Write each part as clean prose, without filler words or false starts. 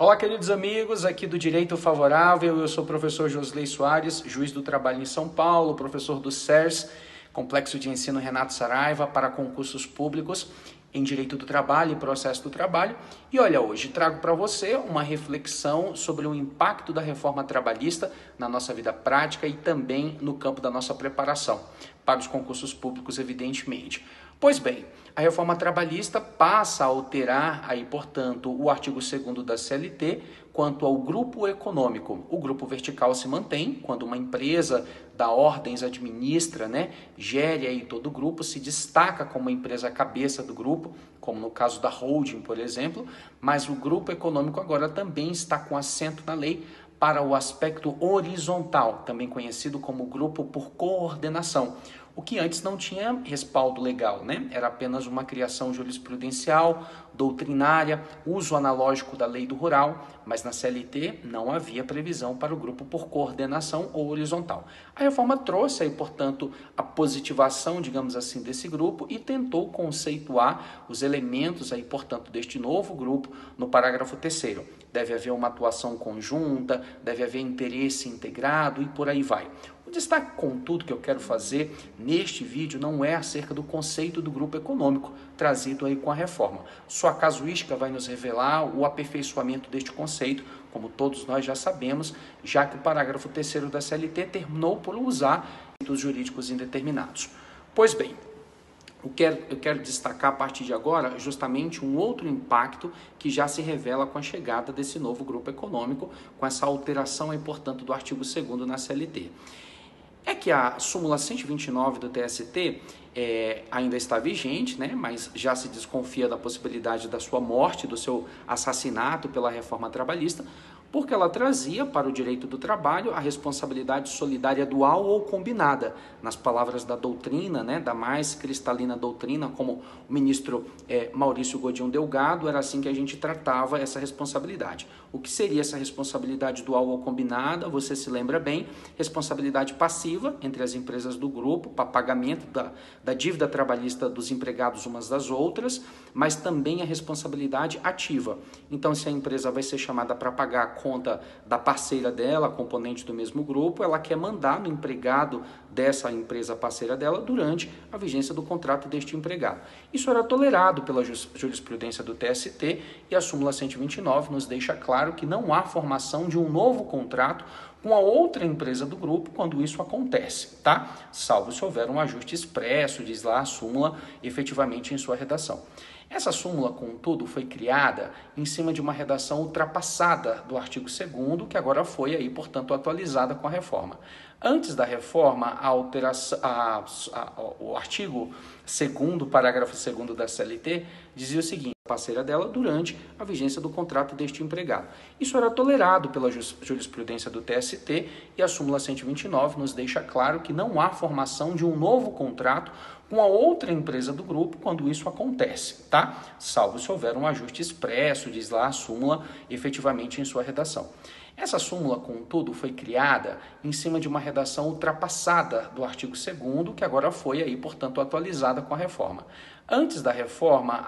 Olá, queridos amigos, aqui do Direito Favorável, eu sou o professor Josley Soares, juiz do trabalho em São Paulo, professor do CERS, Complexo de Ensino Renato Saraiva, para concursos públicos em Direito do Trabalho e Processo do Trabalho. E olha, hoje trago para você uma reflexão sobre o impacto da reforma trabalhista na nossa vida prática e também no campo da nossa preparação para os concursos públicos, evidentemente. Pois bem, a reforma trabalhista passa a alterar aí, portanto, o artigo 2º da CLT quanto ao grupo econômico. O grupo vertical se mantém quando uma empresa dá ordens, administra, gere aí todo o grupo, se destaca como uma empresa cabeça do grupo, como no caso da holding, por exemplo, mas o grupo econômico agora também está com assento na lei para o aspecto horizontal, também conhecido como grupo por coordenação, o que antes não tinha respaldo legal, Era apenas uma criação jurisprudencial, doutrinária, uso analógico da lei do rural, mas na CLT não havia previsão para o grupo por coordenação ou horizontal. A reforma trouxe aí, portanto, a positivação, digamos assim, desse grupo e tentou conceituar os elementos aí, portanto, deste novo grupo no parágrafo 3º. Deve haver uma atuação conjunta, deve haver interesse integrado e por aí vai. O destaque, contudo, que eu quero fazer neste vídeo não é acerca do conceito do grupo econômico trazido aí com a reforma. Sua casuística vai nos revelar o aperfeiçoamento deste conceito, como todos nós já sabemos, já que o parágrafo 3º da CLT terminou por usar os jurídicos indeterminados. Pois bem, eu quero destacar a partir de agora justamente um outro impacto que já se revela com a chegada desse novo grupo econômico, com essa alteração aí, portanto, do artigo 2º na CLT. É que a súmula 129 do TST ainda está vigente, mas já se desconfia da possibilidade da sua morte, do seu assassinato pela reforma trabalhista, porque ela trazia para o direito do trabalho a responsabilidade solidária dual ou combinada, nas palavras da doutrina, da mais cristalina doutrina, como o ministro Maurício Godinho Delgado, era assim que a gente tratava essa responsabilidade. O que seria essa responsabilidade dual ou combinada? Você se lembra bem, responsabilidade passiva entre as empresas do grupo, para pagamento da dívida trabalhista dos empregados umas das outras, mas também a responsabilidade ativa. Então, se a empresa vai ser chamada para pagar a conta da parceira dela, componente do mesmo grupo, ela quer mandar no empregado dessa empresa parceira dela durante a vigência do contrato deste empregado. Isso era tolerado pela jurisprudência do TST e a súmula 129 nos deixa claro que não há formação de um novo contrato com a outra empresa do grupo quando isso acontece, Salvo se houver um ajuste expresso, diz lá a súmula, efetivamente em sua redação. Essa súmula, contudo, foi criada em cima de uma redação ultrapassada do artigo 2º, que agora foi aí, portanto, atualizada com a reforma. Antes da reforma, o artigo 2º, parágrafo 2º da CLT, dizia o seguinte: parceira dela durante a vigência do contrato deste empregado. Isso era tolerado pela jurisprudência do TST e a súmula 129 nos deixa claro que não há formação de um novo contrato com a outra empresa do grupo quando isso acontece, Salvo se houver um ajuste expresso, diz lá a súmula, efetivamente em sua redação. Essa súmula, contudo, foi criada em cima de uma redação ultrapassada do artigo 2º, que agora foi aí, portanto, atualizada com a reforma. Antes da reforma,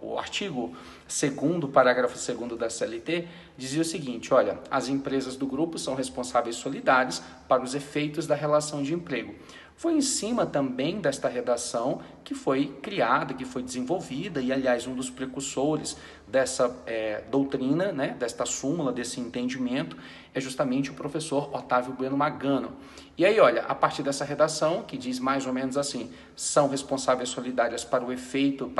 o artigo 2º, parágrafo 2º da CLT, dizia o seguinte: olha, as empresas do grupo são responsáveis solidários para os efeitos da relação de emprego. Foi em cima também desta redação que foi criada, que foi desenvolvida, e aliás um dos precursores dessa doutrina, desta súmula, desse entendimento, é justamente o professor Otávio Bueno Magano. E aí, olha, a partir dessa redação, que diz mais ou menos assim: são responsáveis solidárias para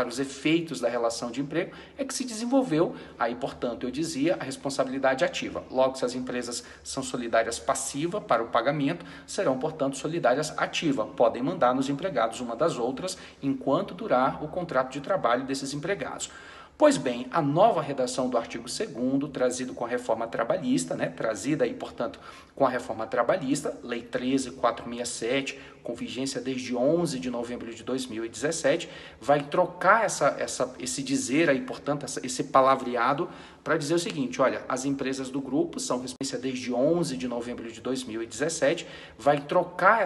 os efeitos da relação de emprego, é que se desenvolveu, aí, portanto, eu dizia, a responsabilidade ativa. Logo, se as empresas são solidárias passiva para o pagamento, serão, portanto, solidárias ativa. Podem mandar nos empregados uma das outras enquanto durar o contrato de trabalho desses empregados. Pois bem, a nova redação do artigo 2º, trazido com a reforma trabalhista, trazida aí, portanto, com a reforma trabalhista, Lei 13.467, com vigência desde 11 de novembro de 2017, vai trocar esse dizer aí, portanto, esse palavreado, para dizer o seguinte: olha, as empresas do grupo são responsáveis desde 11 de novembro de 2017, vai trocar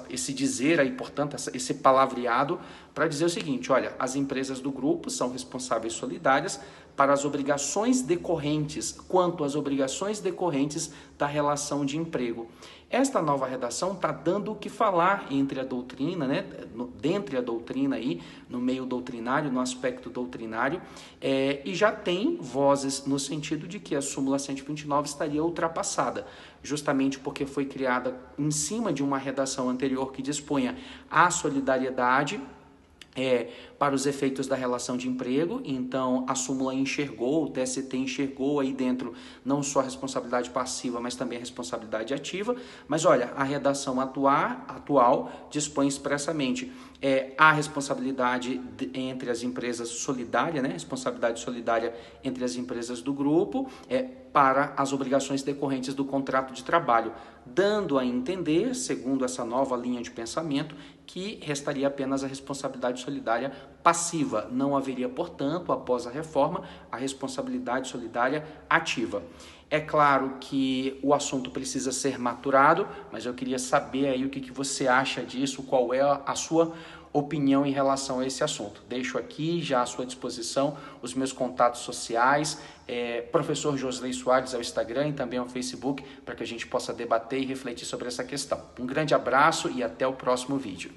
esse dizer aí, portanto, esse palavreado, para dizer o seguinte: olha, as empresas do grupo são responsáveis solidárias para as obrigações decorrentes, quanto às obrigações decorrentes da relação de emprego. Esta nova redação está dando o que falar entre a doutrina, né, dentre a doutrina aí, no meio doutrinário, no aspecto doutrinário, e já tem vozes no sentido de que a súmula 129 estaria ultrapassada, justamente porque foi criada em cima de uma redação anterior que dispunha a solidariedade para os efeitos da relação de emprego. Então a súmula enxergou, o TST enxergou aí dentro não só a responsabilidade passiva, mas também a responsabilidade ativa. Mas olha, a redação atual dispõe expressamente a responsabilidade entre as empresas solidária, né? Responsabilidade solidária entre as empresas do grupo, para as obrigações decorrentes do contrato de trabalho, dando a entender, segundo essa nova linha de pensamento, que restaria apenas a responsabilidade solidária passiva. Não haveria, portanto, após a reforma, a responsabilidade solidária ativa. É claro que o assunto precisa ser maturado, mas eu queria saber aí o que você acha disso, qual é a sua opinião em relação a esse assunto. Deixo aqui já à sua disposição os meus contatos sociais, professor Josley Soares ao Instagram e também ao Facebook, para que a gente possa debater e refletir sobre essa questão. Um grande abraço e até o próximo vídeo.